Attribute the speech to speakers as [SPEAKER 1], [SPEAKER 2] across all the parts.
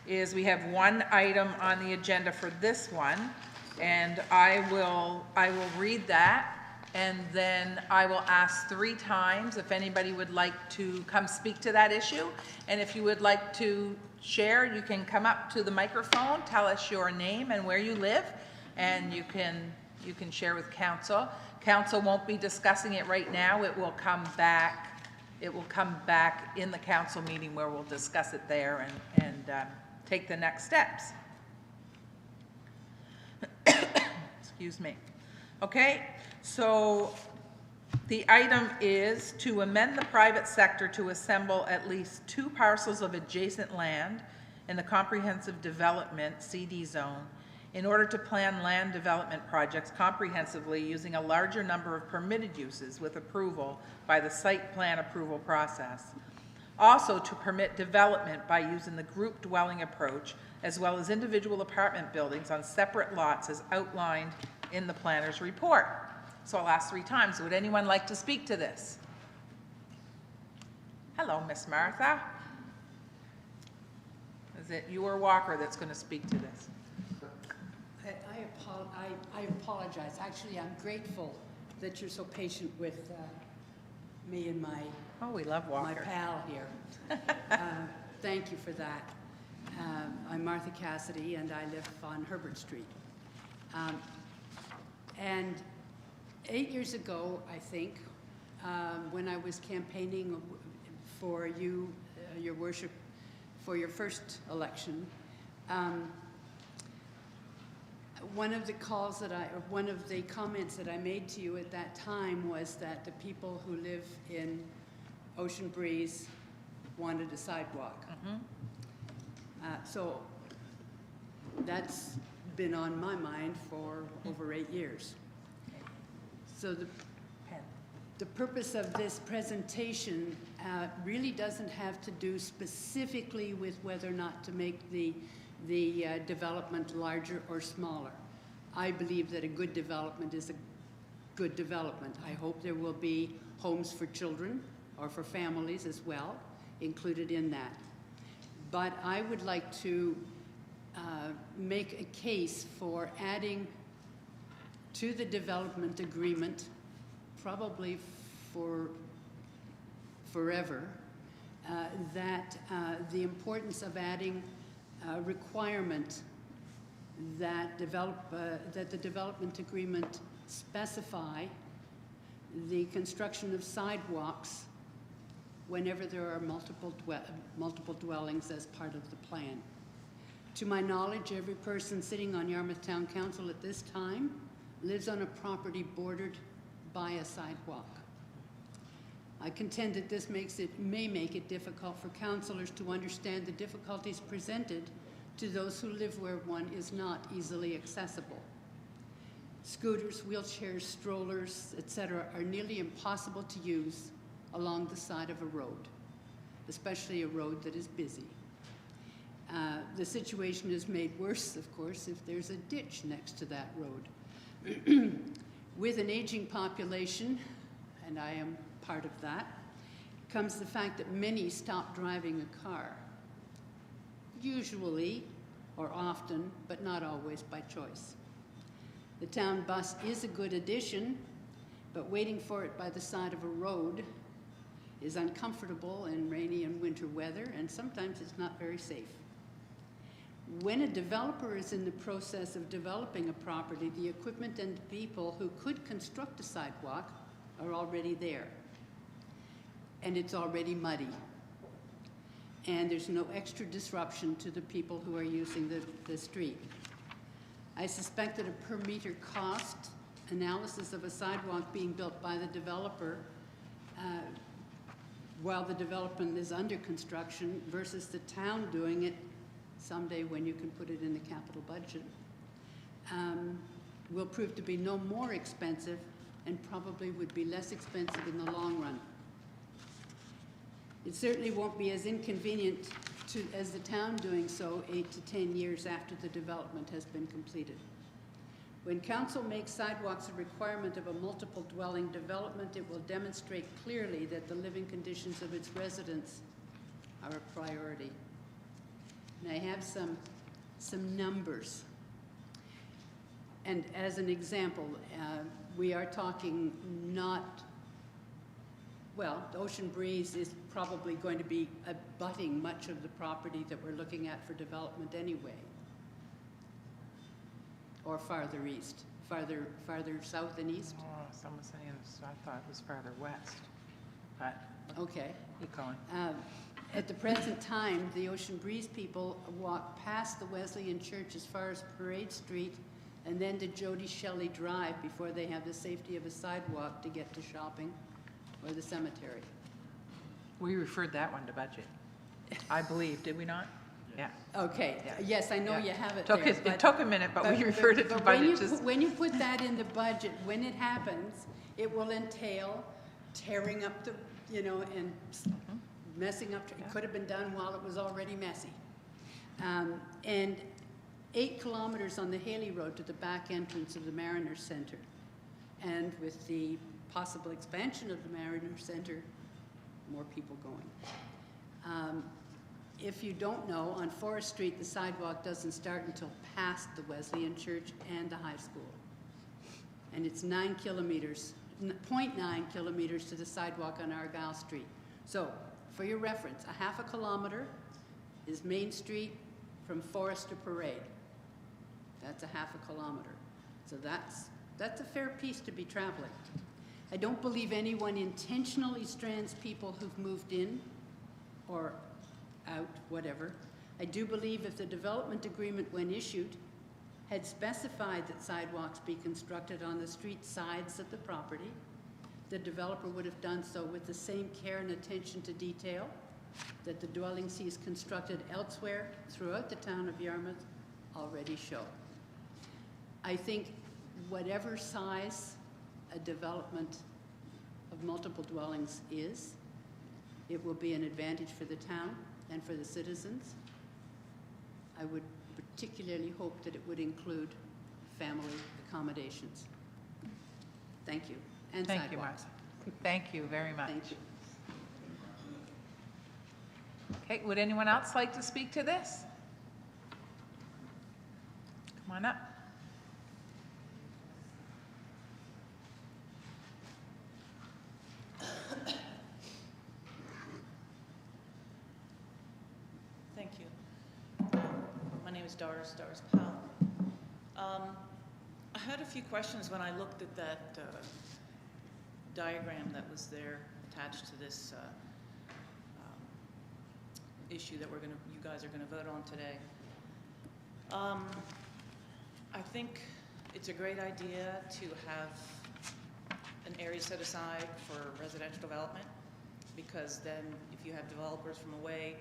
[SPEAKER 1] is we have one item on the agenda for this one, and I will read that, and then I will ask 3 times if anybody would like to come speak to that issue. And if you would like to share, you can come up to the microphone, tell us your name and where you live, and you can share with council. Council won't be discussing it right now. It will come back in the council meeting where we'll discuss it there and take the next steps. Excuse me. Okay, so the item is to amend the private sector to assemble at least 2 parcels of adjacent land in the comprehensive development CD zone in order to plan land development projects comprehensively using a larger number of permitted uses with approval by the site plan approval process. Also to permit development by using the group dwelling approach as well as individual apartment buildings on separate lots as outlined in the planner's report. So I'll ask 3 times. Would anyone like to speak to this? Hello, Miss Martha. Is it you or Walker that's going to speak to this?
[SPEAKER 2] I apologize. Actually, I'm grateful that you're so patient with me and my
[SPEAKER 1] We love Walker.
[SPEAKER 2] my pal here. Thank you for that. I'm Martha Cassidy, and I live on Herbert Street. And 8 years ago, I think, when I was campaigning for you, Your Worship, for your first election, one of the comments that I made to you at that time was that the people who live in Ocean Breeze wanted a sidewalk. So that's been on my mind for over 8 years. So the purpose of this presentation really doesn't have to do specifically with whether or not to make the development larger or smaller. I believe that a good development is a good development. I hope there will be homes for children or for families as well included in that. But I would like to make a case for adding to the development agreement, probably for forever, that the importance of adding a requirement that the development agreement specify the construction of sidewalks whenever there are multiple dwellings as part of the plan. To my knowledge, every person sitting on Yarmouth Town Council at this time lives on a property bordered by a sidewalk. I contend that this may make it difficult for councillors to understand the difficulties presented to those who live where one is not easily accessible. Scooters, wheelchairs, strollers, etc. are nearly impossible to use along the side of a road, especially a road that is busy. The situation is made worse, of course, if there's a ditch next to that road. With an aging population, and I am part of that, comes the fact that many stop driving a car, usually or often, but not always by choice. The town bus is a good addition, but waiting for it by the side of a road is uncomfortable in rainy and winter weather, and sometimes it's not very safe. When a developer is in the process of developing a property, the equipment and people who could construct a sidewalk are already there. And it's already muddy. And there's no extra disruption to the people who are using the street. I suspect that a per meter cost analysis of a sidewalk being built by the developer while the development is under construction versus the town doing it someday when you can put it in the capital budget, will prove to be no more expensive and probably would be less expensive in the long run. It certainly won't be as inconvenient as the town doing so 8 to 10 years after the development has been completed. When council makes sidewalks a requirement of a multiple dwelling development, it will demonstrate clearly that the living conditions of its residents are a priority. And I have some numbers. And as an example, we are talking not, well, the Ocean Breeze is probably going to be abutting much of the property that we're looking at for development anyway. Or farther east, farther south and east.
[SPEAKER 1] Oh, someone saying, I thought it was farther west, but
[SPEAKER 2] Okay.
[SPEAKER 1] keep going.
[SPEAKER 2] At the present time, the Ocean Breeze people walk past the Wesleyan Church as far as Parade Street and then to Jody Shelley Drive before they have the safety of a sidewalk to get to shopping or the cemetery.
[SPEAKER 1] We referred that one to budget, I believe, did we not? Yeah.
[SPEAKER 2] Okay,
[SPEAKER 1] Yeah.
[SPEAKER 2] yes, I know
[SPEAKER 1] Yeah.
[SPEAKER 2] you have it
[SPEAKER 1] Took
[SPEAKER 2] there.
[SPEAKER 1] it took a minute, but we referred it to budget. Just
[SPEAKER 2] When you put that in the budget, when it happens, it will entail tearing up the, and messing up, it could have been done while it was already messy. And 8 kilometers on the Haley Road to the back entrance of the Mariner Center. And with the possible expansion of the Mariner Center, more people going. If you don't know, on Forest Street, the sidewalk doesn't start until past the Wesleyan Church and the high school. And it's 9 kilometers, 0.9 kilometers to the sidewalk on Argyle Street. So, for your reference, a half a kilometer is Main Street from Forest to Parade. That's a half a kilometer. So that's a fair piece to be traveling. I don't believe anyone intentionally strands people who've moved in or out, whatever. I do believe if the development agreement, when issued, had specified that sidewalks be constructed on the street sides of the property, the developer would have done so with the same care and attention to detail that the dwellings he's constructed elsewhere throughout the town of Yarmouth already show. I think whatever size a development of multiple dwellings is, it will be an advantage for the town and for the citizens. I would particularly hope that it would include family accommodations. Thank you. And
[SPEAKER 1] thank you,
[SPEAKER 2] sidewalks.
[SPEAKER 1] Martha. Thank you very much.
[SPEAKER 2] Thank you.
[SPEAKER 1] Okay, would anyone else like to speak to this? Come on up.
[SPEAKER 3] Thank you. My name is Doris Powell. I had a few questions when I looked at that diagram that was there attached to this issue that you guys are gonna vote on today. I think it's a great idea to have an area set aside for residential development, because then if you have developers from away,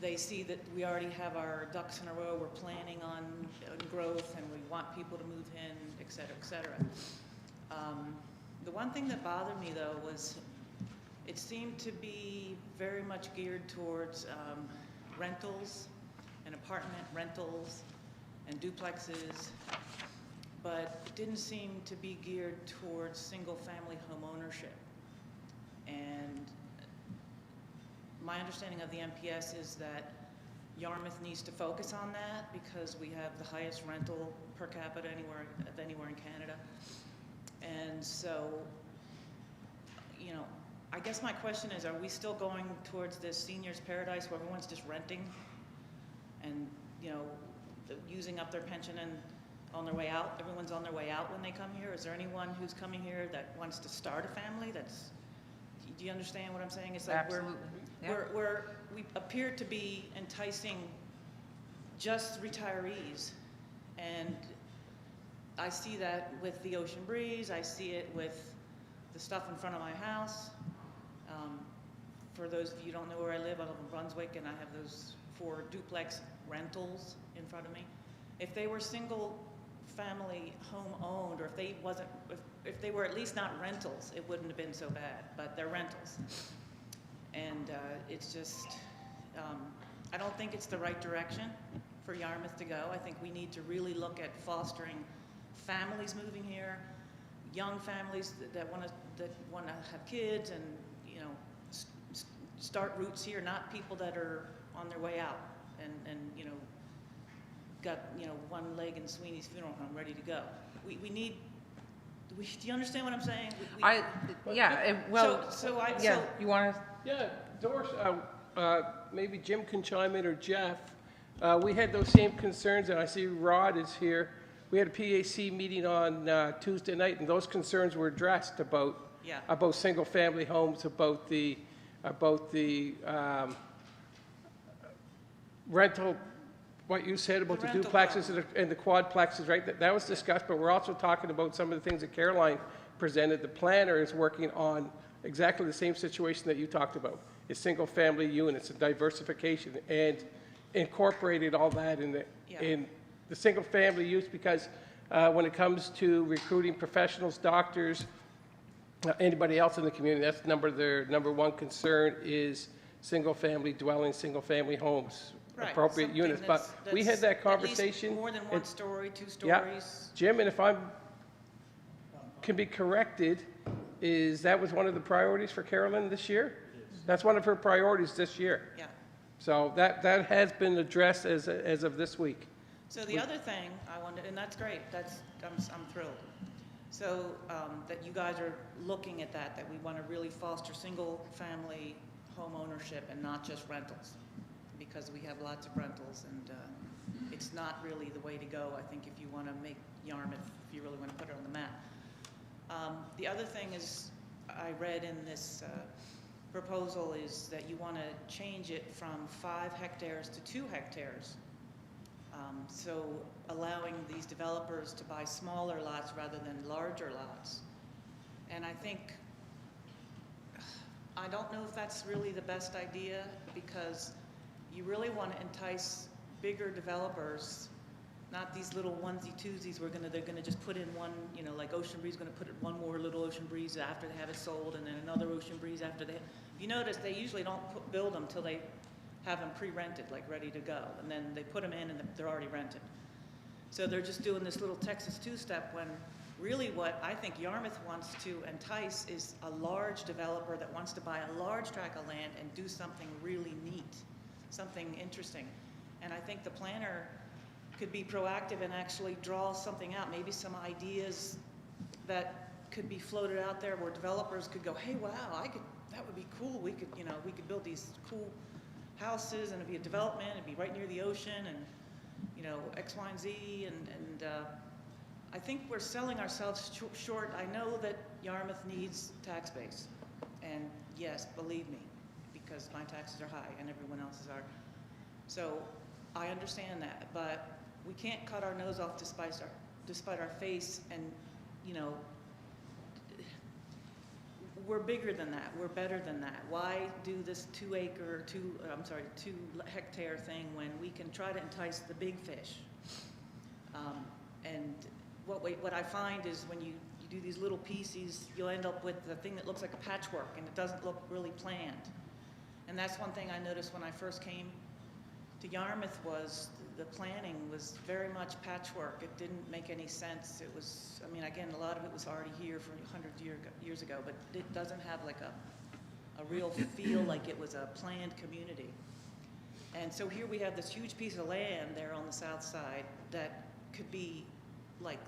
[SPEAKER 3] they see that we already have our ducks in a row, we're planning on growth, and we want people to move in, et cetera, et cetera. The one thing that bothered me, though, was it seemed to be very much geared towards rentals and apartment rentals and duplexes, but it didn't seem to be geared towards single-family home ownership. And my understanding of the MPS is that Yarmouth needs to focus on that because we have the highest rental per capita anywhere in Canada. And so, I guess my question is, are we still going towards this seniors paradise where everyone's just renting and, using up their pension and on their way out? Everyone's on their way out when they come here. Is there anyone who's coming here that wants to start a family? Do you understand what I'm saying? It's like
[SPEAKER 1] Absolutely.
[SPEAKER 3] we appear to be enticing just retirees, and I see that with the Ocean Breeze. I see it with the stuff in front of my house. For those of you who don't know where I live in Brunswick, and I have those 4 duplex rentals in front of me. If they were single family home owned, or if they were at least not rentals, it wouldn't have been so bad, but they're rentals. And it's just, I don't think it's the right direction for Yarmouth to go. I think we need to really look at fostering families moving here, young families that want to have kids and start roots here, not people that are on their way out. and, you know, got, you know, one leg in Sweeney's funeral home ready to go. We need, do you understand what I'm saying?
[SPEAKER 1] You want to,
[SPEAKER 4] Yeah, Doris, maybe Jim can chime in, or Jeff. We had those same concerns, and I see Rod is here. We had a PAC meeting on Tuesday night, and those concerns were addressed about
[SPEAKER 3] Yeah.
[SPEAKER 4] single-family homes, about the rental, what you said about the
[SPEAKER 3] rental
[SPEAKER 4] duplexes
[SPEAKER 3] problem.
[SPEAKER 4] and the quadplexes, right? That was discussed, but we're also talking about some of the things that Caroline presented. The planner is working on exactly the same situation that you talked about. It's single-family units and diversification, and incorporated all that in the single-family use, because when it comes to recruiting professionals, doctors, anybody else in the community, that's their number one concern is single-family dwellings, single-family homes,
[SPEAKER 3] Right,
[SPEAKER 4] appropriate
[SPEAKER 3] something
[SPEAKER 4] units. But we had
[SPEAKER 3] that's
[SPEAKER 4] that
[SPEAKER 3] at least
[SPEAKER 4] conversation.
[SPEAKER 3] more than one
[SPEAKER 4] and-
[SPEAKER 3] story, 2
[SPEAKER 4] Yeah,
[SPEAKER 3] stories.
[SPEAKER 4] Jim, and if can be corrected, is that was one of the priorities for Carolyn this year? That's one of her priorities this year.
[SPEAKER 3] Yeah.
[SPEAKER 4] So that has been addressed as of this week.
[SPEAKER 3] So the other thing I wanted, and that's great, I'm thrilled. So that you guys are looking at that we want to really foster single-family home ownership and not just rentals, because we have lots of rentals, and it's not really the way to go, I think, if you want to make Yarmouth, if you really want to put it on the map. The other thing is, I read in this proposal is that you want to change it from 5 hectares to 2 hectares. So allowing these developers to buy smaller lots rather than larger lots. And I don't know if that's really the best idea, because you really want to entice bigger developers, not these little onesie-twosies they're gonna just put in one, you know, like Ocean Breeze gonna put in one more little Ocean Breeze after they have it sold, and then another Ocean Breeze after they, if you notice, they usually don't build them till they have them pre-rented, like ready to go, and then they put them in and they're already rented. So they're just doing this little Texas two-step, when really what I think Yarmouth wants to entice is a large developer that wants to buy a large tract of land and do something really neat, something interesting. And I think the planner could be proactive and actually draw something out, maybe some ideas that could be floated out there where developers could go, hey, wow, that would be cool. We could build these cool houses, and it'd be a development, it'd be right near the ocean, and, you know, X, Y, and Z, and I think we're selling ourselves short. I know that Yarmouth needs tax base, and yes, believe me, because my taxes are high and everyone else's are. So I understand that, but we can't cut our nose off despite our face, and, you know, we're bigger than that. We're better than that. Why do this 2 hectare thing when we can try to entice the big fish? And what I find is when you do these little pieces, you'll end up with the thing that looks like a patchwork, and it doesn't look really planned. And that's one thing I noticed when I first came to Yarmouth, was the planning was very much patchwork. It didn't make any sense. It was, I mean, again, a lot of it was already here from 100 years ago, but it doesn't have like a real feel like it was a planned community. And so here we have this huge piece of land there on the south side that could be like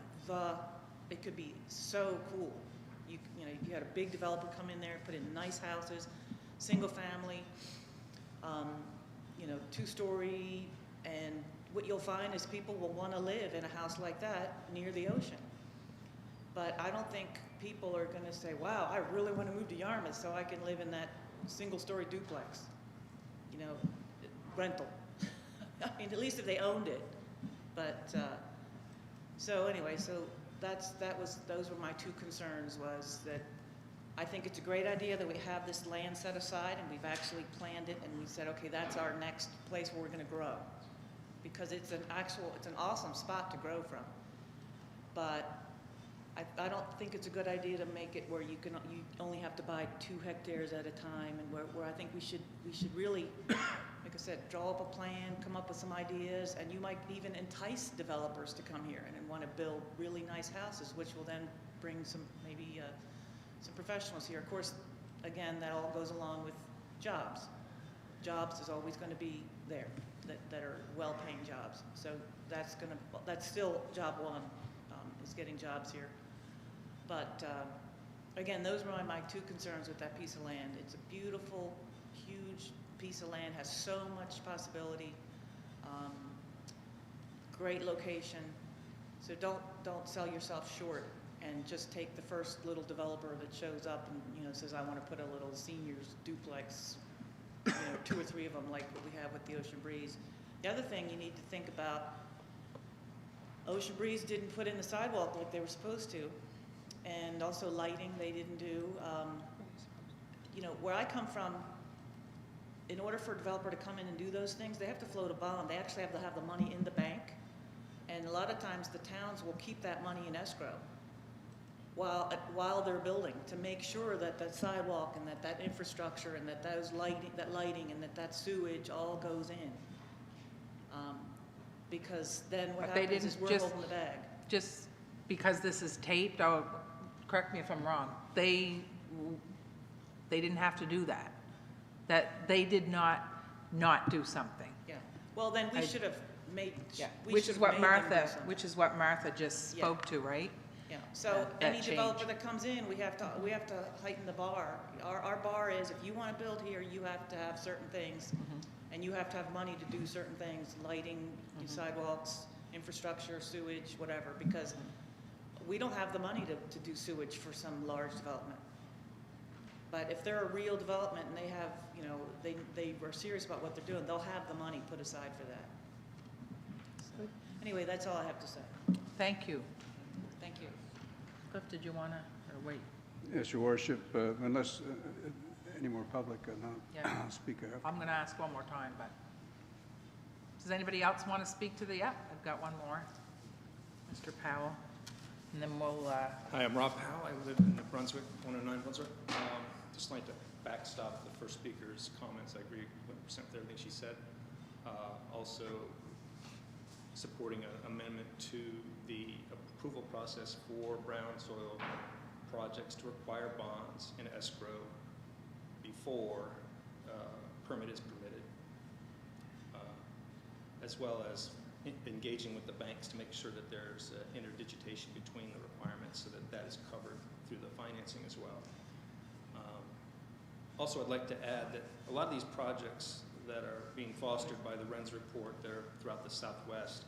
[SPEAKER 3] it could be so cool. You know, if you had a big developer come in there, put in nice houses, single family, you know, 2-story, and what you'll find is people will want to live in a house like that near the ocean. But I don't think people are going to say, wow, I really want to move to Yarmouth so I can live in that single-story duplex, you know, rental. I mean, at least if they owned it. But so anyway, so those were my 2 concerns, was that I think it's a great idea that we have this land set aside, and we've actually planned it, and we said, okay, that's our next place where we're going to grow, because it's an awesome spot to grow from. But I don't think it's a good idea to make it where you only have to buy 2 hectares at a time, and where I think we should really, like I said, draw up a plan, come up with some ideas, and you might even entice developers to come here and want to build really nice houses, which will then bring some professionals here. Of course, again, that all goes along with jobs. Jobs is always going to be there. that are well-paying jobs. So that's still job one, is getting jobs here. But again, those were my two concerns with that piece of land. It's a beautiful, huge piece of land, has so much possibility, great location. So don't sell yourself short and just take the first little developer that shows up and says, I want to put a little seniors duplex, 2 or 3 of them like what we have with the Ocean Breeze. The other thing you need to think about, Ocean Breeze didn't put in the sidewalk like they were supposed to, and also lighting they didn't do. Where I come from, in order for a developer to come in and do those things, they have to float a bond. They actually have to have the money in the bank, and a lot of times the towns will keep that money in escrow while they're building, to make sure that that sidewalk and that infrastructure and that lighting and that sewage all goes in. Because then what happens is we're holding the bag.
[SPEAKER 1] Just because this is taped, oh, correct me if I'm wrong, they didn't have to do that. That they did not do something.
[SPEAKER 3] Yeah. Well, then we should have made.
[SPEAKER 1] Yeah.
[SPEAKER 3] we
[SPEAKER 1] Which
[SPEAKER 3] should
[SPEAKER 1] is
[SPEAKER 3] have
[SPEAKER 1] what
[SPEAKER 3] made them do
[SPEAKER 1] Martha,
[SPEAKER 3] something.
[SPEAKER 1] which is what Martha just
[SPEAKER 3] Yeah.
[SPEAKER 1] spoke to, right?
[SPEAKER 3] Yeah, so
[SPEAKER 1] that
[SPEAKER 3] any developer
[SPEAKER 1] change.
[SPEAKER 3] that comes in, we have to heighten the bar. Our bar is, if you want to build here, you have to have certain things, and you have to have money to do certain things, lighting, sidewalks, infrastructure, sewage, whatever, because we don't have the money to do sewage for some large development. But if they're a real development and they have, they are serious about what they're doing, they'll have the money put aside for that. So, anyway, that's all I have to say.
[SPEAKER 1] Thank you.
[SPEAKER 3] Thank you.
[SPEAKER 1] Cliff, did you want to, or wait?
[SPEAKER 5] Yes, Your Worship, unless any more public,
[SPEAKER 1] Yeah.
[SPEAKER 5] speaker.
[SPEAKER 1] I'm going to ask one more time, but does anybody else want to speak to the, I've got one more. Mr. Powell, and then we'll,
[SPEAKER 6] Hi, I'm Rob Powell. I live in New Brunswick, 109 Brunswick. Just like to backstop the first speaker's comments. I agree 100% with everything she said. Also supporting an amendment to the approval process for brown soil projects to require bonds in escrow before permit is permitted, as well as engaging with the banks to make sure that there's interdigitation between the requirements so that that is covered through the financing as well. Also, I'd like to add that a lot of these projects that are being fostered by the RENS report that are throughout the Southwest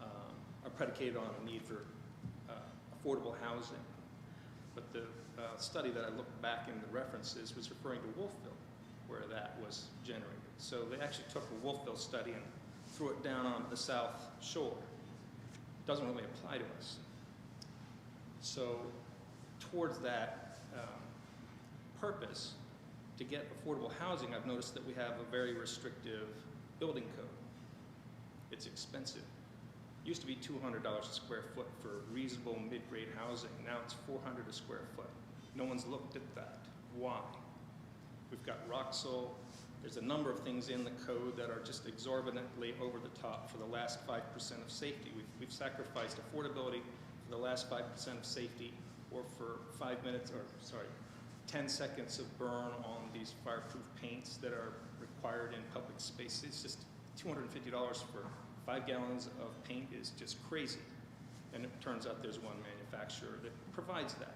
[SPEAKER 6] are predicated on a need for affordable housing. But the study that I looked back in the references was referring to Wolfville, where that was generated. So they actually took a Wolfville study and threw it down on the South Shore. Doesn't really apply to us. So towards that purpose, to get affordable housing, I've noticed that we have a very restrictive building code. It's expensive. It used to be $200 a square foot for reasonable mid-grade housing. Now it's $400 a square foot. No one's looked at that. Why? We've got Roxul. There's a number of things in the code that are just exorbitantly over the top for the last 5% of safety. We've sacrificed affordability for the last 5% of safety, or for 10 seconds of burn on these fireproof paints that are required in public spaces. It's just $250 for 5 gallons of paint is just crazy. And it turns out there's one manufacturer that provides that.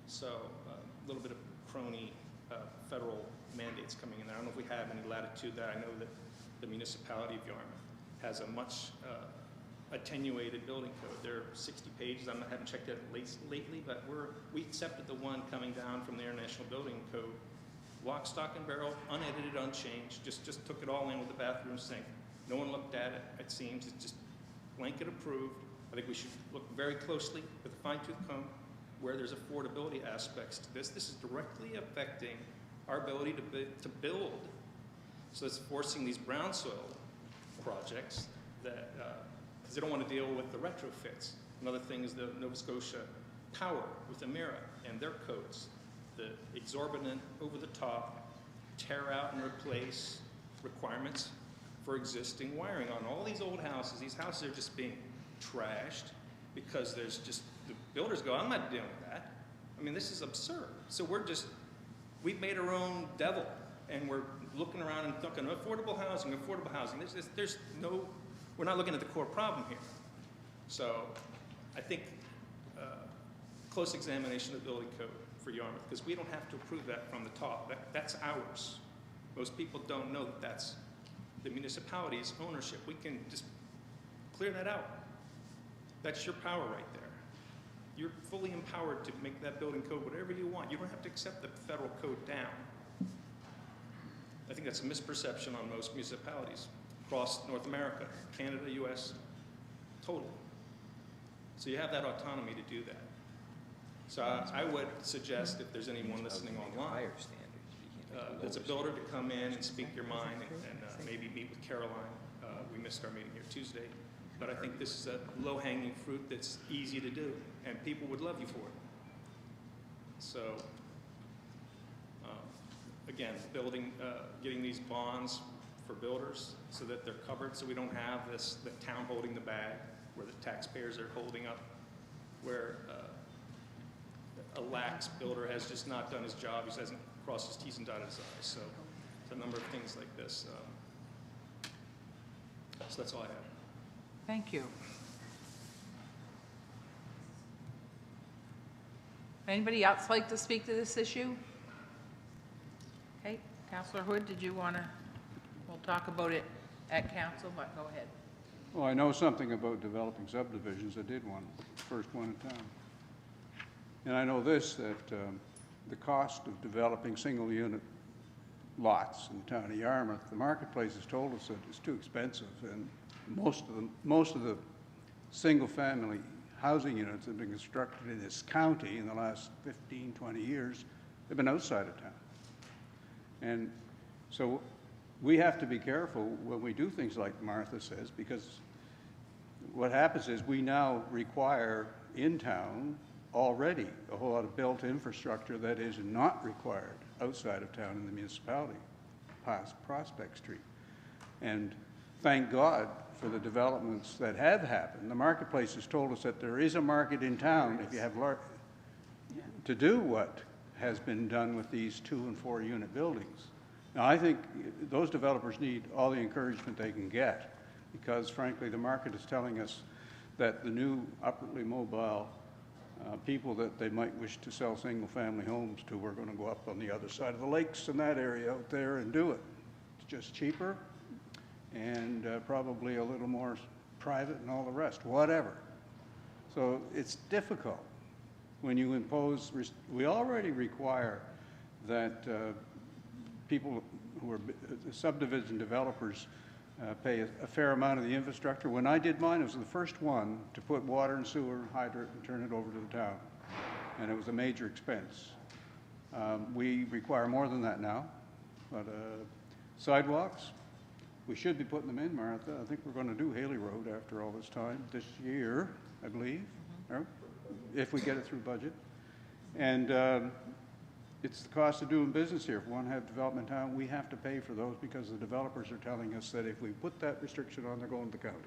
[SPEAKER 6] So a little bit of crony federal mandates coming in there. I don't know if we have any latitude there. I know that the municipality of Yarmouth has a much attenuated building code. There are 60 pages. I haven't checked that lately, but we accepted the one coming down from the International Building Code, lock, stock, and barrel, unedited, unchanged. Just took it all in with the bathroom sink. No one looked at it. It seems it's just blanket approved. I think we should look very closely with a fine-tooth comb where there's affordability aspects to this. This is directly affecting our ability to build. So it's forcing these brown soil projects that, because they don't want to deal with the retrofits. Another thing is the Nova Scotia Power with Emera and their codes, the exorbitant, over-the-top, tear out and replace requirements for existing wiring on all these old houses. These houses are just being trashed because there's just, the builders go, I'm not dealing with that. I mean, this is absurd. So we've made our own devil, and we're looking around and thinking, affordable housing, affordable housing. There's no, we're not looking at the core problem here. So I think close examination of the building code for Yarmouth, because we don't have to approve that from the top. That's ours. Most people don't know that that's the municipality's ownership. We can just clear that out. That's your power right there. You're fully empowered to make that building code whatever you want. You don't have to accept the federal code down. I think that's a misperception on most municipalities across North America, Canada, US, totally. So you have that autonomy to do that. So I would suggest, if there's anyone listening online, as a builder, to come in and speak your mind and maybe meet with Caroline. We missed our meeting here Tuesday, but I think this is a low-hanging fruit that's easy to do, and people would love you for it. So, again, getting these bonds for builders so that they're covered, so we don't have the town holding the bag, where the taxpayers are holding up, where a lax builder has just not done his job. He hasn't crossed his T's and dotted his I's. So it's a number of things like this. So that's all I have.
[SPEAKER 1] Thank you. Anybody else like to speak to this issue? Okay, Councillor Hood, did you want to, we'll talk about it at council, but go ahead.
[SPEAKER 5] Well, I know something about developing subdivisions. I did one, first one in town. And I know this, that the cost of developing single-unit lots in the town of Yarmouth, the marketplace has told us that it's too expensive, and most of the single-family housing units that have been constructed in this county in the last 15, 20 years have been outside of town. And so we have to be careful when we do things like Martha says, because what happens is we now require in town already a whole lot of built infrastructure that is not required outside of town in the municipality, past Prospect Street. And thank God for the developments that have happened. The marketplace has told us that there is a market in town if you have to do what has been done with these 2- and 4-unit buildings. Now, I think those developers need all the encouragement they can get, because frankly, the market is telling us that the new upwardly mobile people that they might wish to sell single-family homes to are going to go up on the other side of the lakes in that area out there and do it. It's just cheaper and probably a little more private and all the rest, whatever. So it's difficult when you impose, we already require that people who are subdivision developers pay a fair amount of the infrastructure. When I did mine, it was the first one to put water and sewer, hydrant, and turn it over to the town. And it was a major expense. We require more than that now. But sidewalks, we should be putting them in, Martha. I think we're going to do Haley Road after all this time, this year, I believe, if we get it through budget. And it's the cost of doing business here. If we want to have development in town, we have to pay for those, because the developers are telling us that if we put that restriction on, they're going to the county.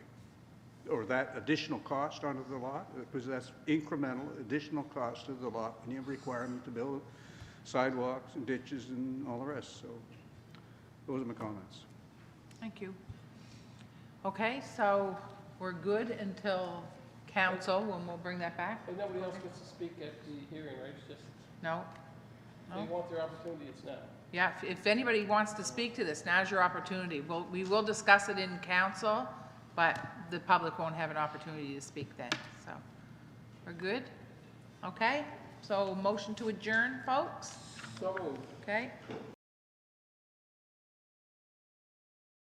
[SPEAKER 5] Or that additional cost onto the lot, because that's incremental additional cost to the lot, and you have a requirement to build sidewalks and ditches and all the rest. So those are my comments.
[SPEAKER 1] Thank you. Okay, so we're good until council, when we'll bring that back?
[SPEAKER 4] And nobody else gets to speak at the hearing, right? It's just,
[SPEAKER 1] No?
[SPEAKER 4] they want their opportunity, it's now.
[SPEAKER 1] Yeah, if anybody wants to speak to this, now's your opportunity. We will discuss it in council, but the public won't have an opportunity to speak then, so. We're good? Okay, so motion to adjourn, folks?
[SPEAKER 4] So moved.
[SPEAKER 1] Okay?